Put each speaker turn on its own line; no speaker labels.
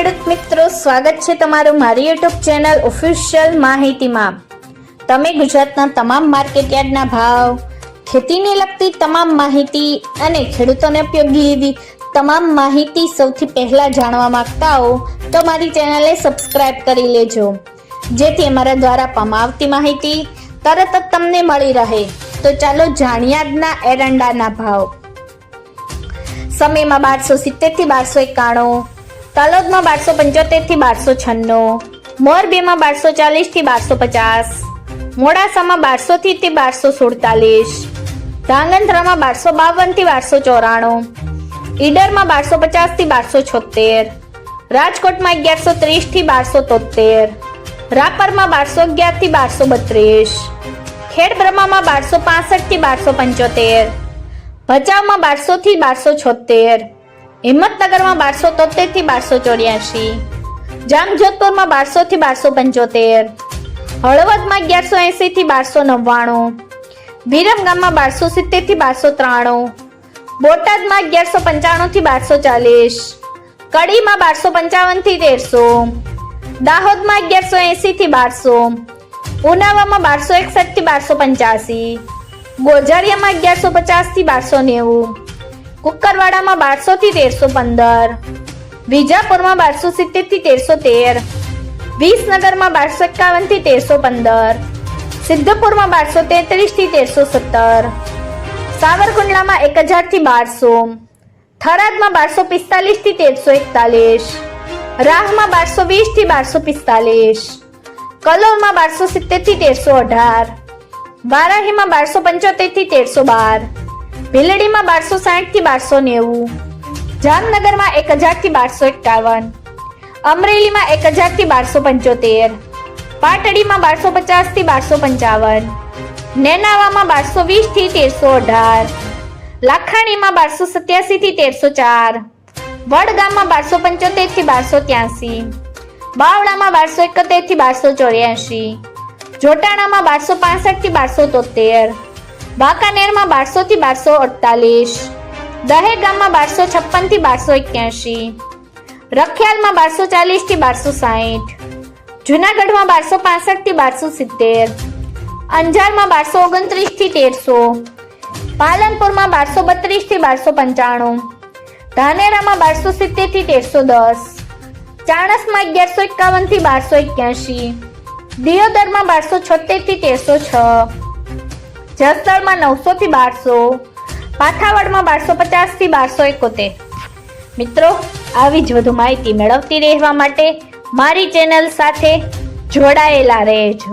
ખેડૂત મિત્રો, સ્વાગત છે તમારું મારી યુટ્યુબ ચેનલ ઓફિશિયલ માહિતીમાં। તમે ગુજરાતના તમામ માર્કેટયાર્ડના ભાવ, ખેતીને લગતી તમામ માહિતી અને ખેડૂતોને ઉપયોગી એવી તમામ માહિતી સૌથી પહેલા જાણવા માંગતા હો તો મારી ચેનલને સબસ્ક્રાઇબ કરી લેજો, જેથી અમારા દ્વારા આપવામાં આવતી માહિતી તરત જ તમને મળી રહે। તો ચાલો જાણીએ આજના એરંડાના ભાવ। સમયમાં 1270 થી 1291, તલોદમાં 1275 થી 1296, મોરબીમાં 1240 થી 1250, મોડાસામાં 1200 થી 1247, ધાંગધ્રામાં 1252 થી 1294, ઈડરમાં 1250 થી 1276, રાજકોટમાં 1130 થી 1273, રાપરમાં 1211 થી 1232, ખેડબ્રહ્મામાં 1265 થી 1275, ભચાઉમાં 1200 થી 1276, હિંમતનગરમાં 1273 થી 1284, જામજોધપુરમાં 1200 થી 1275, હળવદમાં 1180 થી 1299, વિરમગામમાં 1270 થી 1293, બોટાદમાં 1195 થી 1240, કડીમાં 1255 થી 1300, દાહોદમાં 1180 થી 1200, ઉનાવામાં 1261 થી 1285, ગોઝારિયામાં 1150 થી 1290, કુકરવાડામાં 1200 થી 1315, વિજાપુરમાં 1270 થી 1313, વિસનગરમાં 1251 થી 1315, સિદ્ધપુરમાં 1233 થી 1317, સાવરકુંડલામાં 1000 થી 1200, થરાદમાં 1245 થી 1341, રાહમાં 1220 થી 1245, કલોલમાં 1270 થી 1318, વારાહીમાં 1275 થી 1312, ભીલડીમાં 1260 થી 1290, જામનગરમાં 1000 થી 1251, અમરેલીમાં 1000 થી 1275, પાટડીમાં 1250 થી 1255, નેનાવામાં 1220 થી 1318, લાખાણીમાં 1287 થી 1304, વડગામમાં 1275 થી 1283, બાવળામાં 1271 થી 1284, જોટાણામાં 1265 થી 1273, વાંકાનેરમાં 1200 થી 1248, દહેગામમાં 1256 થી 1281, રખિયાલમાં 1240 થી 1260, જુનાગઢમાં 1265 થી 1270, અંજારમાં 1229 થી 1300, પાલનપુરમાં 1232 થી 1295, ધાનેરામાં 1270 થી 1310, ચાણસમાં 1151 થી 1281, દિયોદરમાં 1276 થી 1306, જસદણમાં 900 થી 1200, પાથાવડમાં 1250 થી 1271। મિત્રો, આવી જ વધુ માહિતી મેળવતી રહેવા માટે મારી ચેનલ સાથે જોડાયેલા રહેજો।